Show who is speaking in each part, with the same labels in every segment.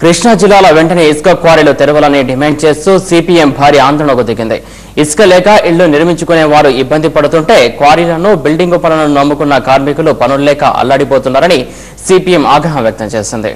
Speaker 1: కృష్ణా జిల్లాలో వెంటనే ఇసుక క్వారీలు తెరవాలని డిమాండ్ చేస్తూ సిపిఎం భారీ ఆందోళనకు దిగింది. ఇసుక లేక ఇళ్లు నిర్మించుకునే వారు ఇబ్బంది పడుతుంటే క్వారీలను, బిల్డింగు పనులను నమ్ముకున్న కార్మికులు పనులు లేక అల్లాడిపోతున్నారని సిపిఎం ఆగ్రహం వ్యక్తం చేసింది.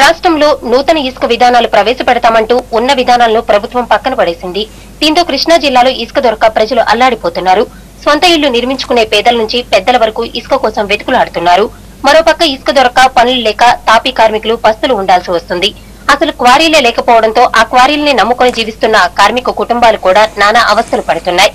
Speaker 2: రాష్ట్రంలో నూతన ఇసుక విధానాలు ప్రవేశపెడతామంటూ ఉన్న విధానాలను ప్రభుత్వం పక్కన పడేసింది. దీంతో కృష్ణా జిల్లాలో ఇసుక దొరక ప్రజలు అల్లాడిపోతున్నారు. సొంత ఇళ్లు నిర్మించుకునే పేదల నుంచి పెద్దల వరకు ఇసుక కోసం వెతుకులాడుతున్నారు. మరోపక్క ఇసుక దొరక పనులు లేక తాపీ కార్మికులు పస్తులు ఉండాల్సి వస్తుంది. అసలు క్వారీలే లేకపోవడంతో ఆ క్వారీల్ని నమ్ముకొని జీవిస్తున్న కార్మిక కుటుంబాలు కూడా నానా అవస్థలు పడుతున్నాయి.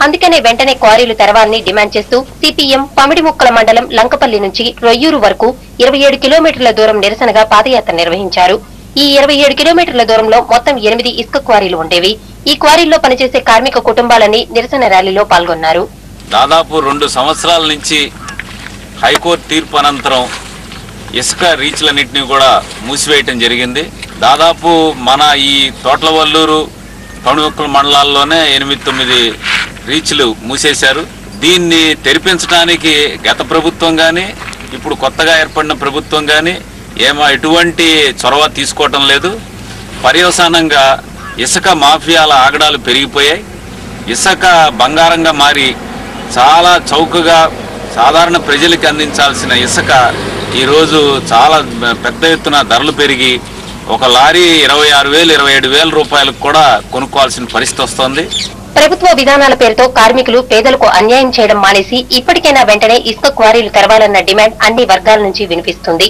Speaker 2: అందుకనే వెంటనే క్వారీలు తెరవాలని డిమాండ్ చేస్తూ సిపిఎం పమిడిముక్కల మండలం లంకపల్లి నుంచి రొయ్యూరు వరకు 27 కిలోమీటర్ల దూరం నిరసనగా పాదయాత్ర నిర్వహించారు. ఈ 27 కిలోమీటర్ల దూరంలో మొత్తం 8 ఇసుక క్వారీలు ఉండేవి. ఈ క్వారీల్లో పనిచేసే కార్మిక కుటుంబాలని నిరసన ర్యాలీలో పాల్గొన్నారు.
Speaker 3: దాదాపు 2 సంవత్సరాల నుంచి హైకోర్టు తీర్పు అనంతరం ఇసుక రీచ్లన్నింటినీ కూడా మూసివేయటం జరిగింది. దాదాపు మన ఈ తోట్లవల్లూరు, పమిడిముక్కల మండలాల్లోనే 8-9 రీచ్లు మూసేశారు. దీన్ని తెరిపించడానికి గత ప్రభుత్వం కానీ, ఇప్పుడు కొత్తగా ఏర్పడిన ప్రభుత్వం కానీ ఎటువంటి చొరవ తీసుకోవటం లేదు. పర్యవసానంగా ఇసుక మాఫియాల ఆగడాలు పెరిగిపోయాయి. ఇసుక బంగారంగా మారి చాలా చౌకగా సాధారణ ప్రజలకు అందించాల్సిన ఇసుక ఈరోజు చాలా పెద్ద ఎత్తున ధరలు పెరిగి ఒక లారీ 26,000, 27,000 రూపాయలకు కూడా కొనుక్కోవాల్సిన పరిస్థితి వస్తోంది.
Speaker 2: ప్రభుత్వ విధానాల పేరుతో కార్మికులు, పేదలకు అన్యాయం చేయడం మానేసి ఇప్పటికైనా వెంటనే ఇసుక క్వారీలు తెరవాలన్న డిమాండ్ అన్ని వర్గాల నుంచి వినిపిస్తుంది.